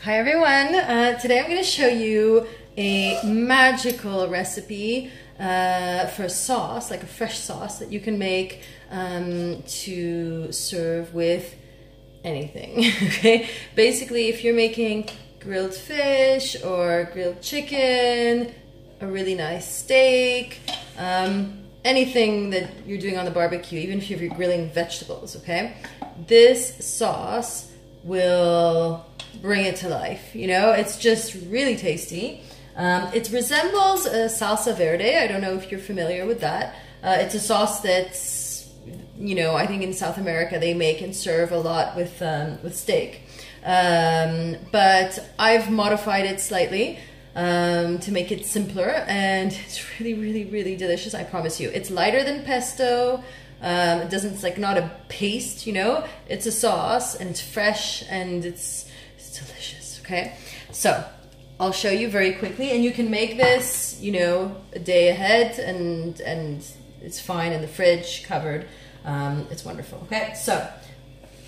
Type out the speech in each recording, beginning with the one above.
Hi everyone, today I'm going to show you a magical recipe for a sauce, like a fresh sauce that you can make to serve with anything, okay? Basically, if you're making grilled fish or grilled chicken, a really nice steak, anything that you're doing on the barbecue, even if you're grilling vegetables, okay? This sauce will bring it to life, you know? It's just really tasty. It resembles a salsa verde. I don't know if you're familiar with that. It's a sauce that's, you know, I think in South America they make and serve a lot with steak. But I've modified it slightly to make it simpler, and it's really, really, really delicious, I promise you. It's lighter than pesto. It doesn't, it's like not a paste, you know? It's a sauce, and it's fresh, and it's delicious, okay? So I'll show you very quickly, and you can make this, you know, a day ahead, and it's fine in the fridge, covered. It's wonderful, okay? So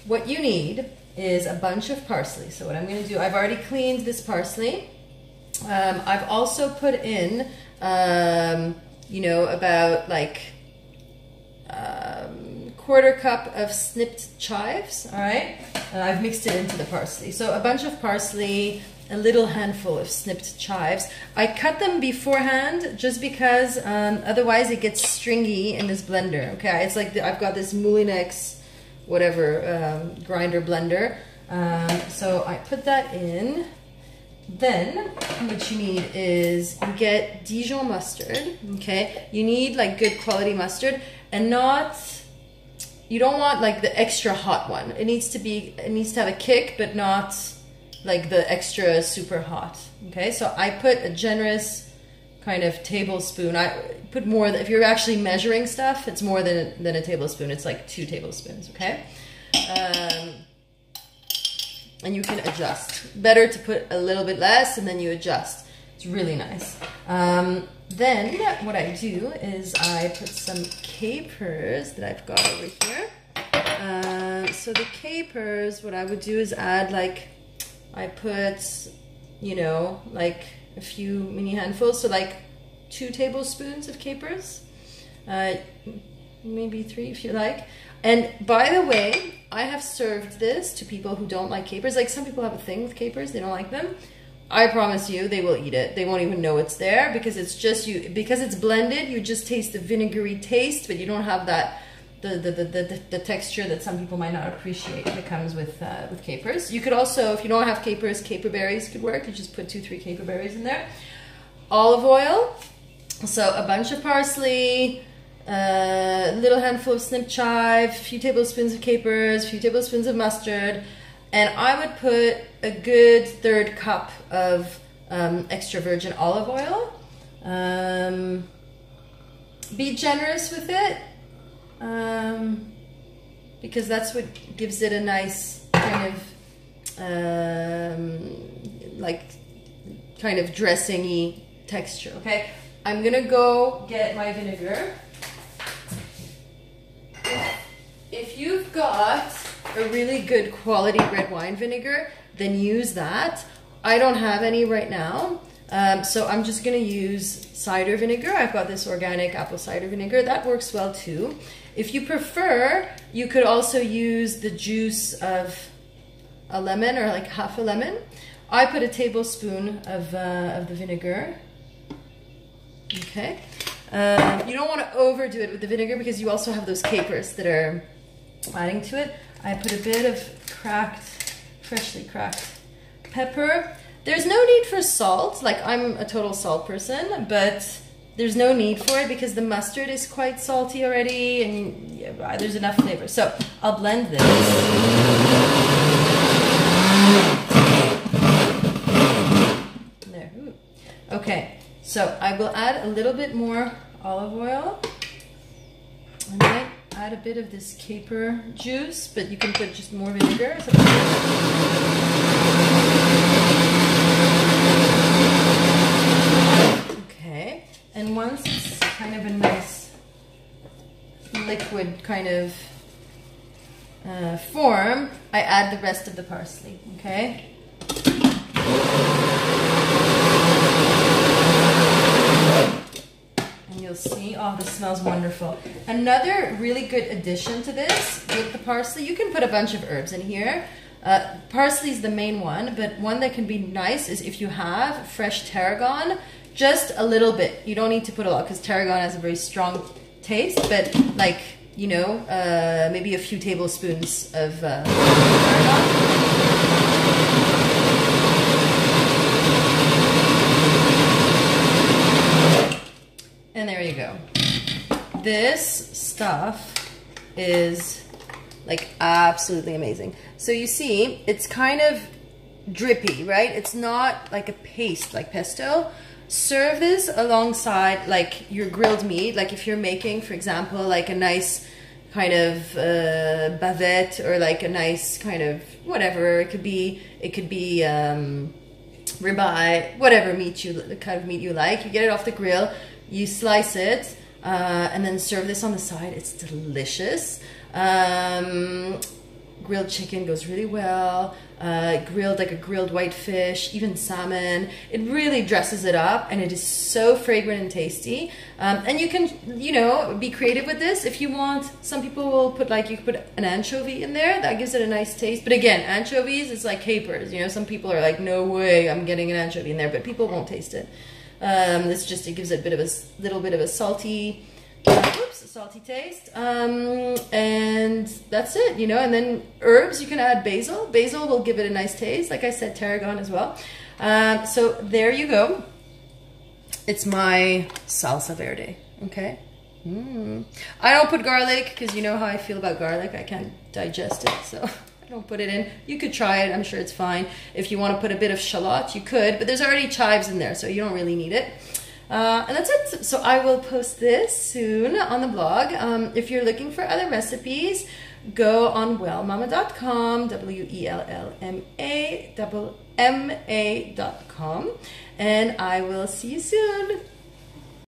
what you need is a bunch of parsley. So what I'm gonna do, I've already cleaned this parsley. I've also put in, you know, about like quarter cup of snipped chives, all right? And I've mixed it into the parsley. So a bunch of parsley, a little handful of snipped chives. I cut them beforehand just because otherwise it gets stringy in this blender, okay? It's like I've got this Moulinex, whatever, grinder blender. So I put that in. Then what you need is you get Dijon mustard, okay? You need like good quality mustard, and not, you don't want like the extra hot one. It needs to have a kick, but not like the extra super hot, okay? So I put a generous kind of tablespoon. I put more, if you're actually measuring stuff, it's more than a tablespoon. It's like 2 tablespoons, okay? And you can adjust. Better to put a little bit less, and then you adjust. It's really nice. Then what I do is I put some capers that I've got over here. So the capers, what I would do is add like, I put, you know, like a few mini handfuls, so like 2 tablespoons of capers, maybe 3 if you like. And by the way, I have served this to people who don't like capers. Like some people have a thing with capers, they don't like them. I promise you, they will eat it. They won't even know it's there because it's just because it's blended, you just taste the vinegary taste, but you don't have that the texture that some people might not appreciate that comes with capers. You could also, if you don't have capers, caper berries could work. You just put 2-3 caper berries in there. Olive oil, so a bunch of parsley, a little handful of snipped chive, a few tablespoons of capers, a few tablespoons of mustard, and I would put a good 1/3 cup of extra virgin olive oil. Be generous with it, because that's what gives it a nice kind of like kind of dressing-y texture, okay? I'm gonna go get my vinegar. If you've got a really good quality red wine vinegar, then use that. I don't have any right now, so I'm just gonna use cider vinegar. I've got this organic apple cider vinegar. That works well too. If you prefer, you could also use the juice of a lemon, or like half a lemon. I put a tablespoon of the vinegar. Okay. You don't want to overdo it with the vinegar because you also have those capers that are adding to it. I put a bit of freshly cracked pepper. There's no need for salt. Like, I'm a total salt person, but there's no need for it because the mustard is quite salty already, and yeah, there's enough flavor. So I'll blend this. There. Ooh. Okay. So I will add a little bit more olive oil, and then add a bit of this caper juice, but you can put just more vinegar. Okay, and once it's kind of a nice liquid kind of form, I add the rest of the parsley, okay? you'll see. Oh, this smells wonderful. Another really good addition to this with the parsley, you can put a bunch of herbs in here. Parsley is the main one, but one that can be nice is if you have fresh tarragon, just a little bit. You don't need to put a lot because tarragon has a very strong taste, but like, you know, maybe a few tablespoons of tarragon. And there you go. This stuff is like absolutely amazing. So you see, it's kind of drippy, right? It's not like a paste like pesto. Serve this alongside like your grilled meat. Like if you're making, for example, like a nice kind of bavette or like a nice kind of whatever. It could be ribeye, whatever meat the kind of meat you like. You get it off the grill. You slice it and then serve this on the side. It's delicious. Grilled chicken goes really well. Grilled like a grilled whitefish, even salmon. It really dresses it up, and it is so fragrant and tasty. And you can, you know, be creative with this if you want. Some people will put like, you could put an anchovy in there. That gives it a nice taste. But again, anchovies is like capers. You know, some people are like, no way, I'm getting an anchovy in there, but people won't taste it. This just, it gives it a bit of a little bit of a salty, salty taste, and that's it, you know. And then herbs, you can add basil. Basil will give it a nice taste. Like I said, tarragon as well. So there you go. It's my salsa verde. Okay. I don't put garlic because you know how I feel about garlic. I can't digest it, so don't put it in. You could try it, I'm sure it's fine. If you want to put a bit of shallot, you could, but there's already chives in there, so you don't really need it. And that's it. So I will post this soon on the blog. If you're looking for other recipes, go on wellmama.com, WELLMA.com, and I will see you soon.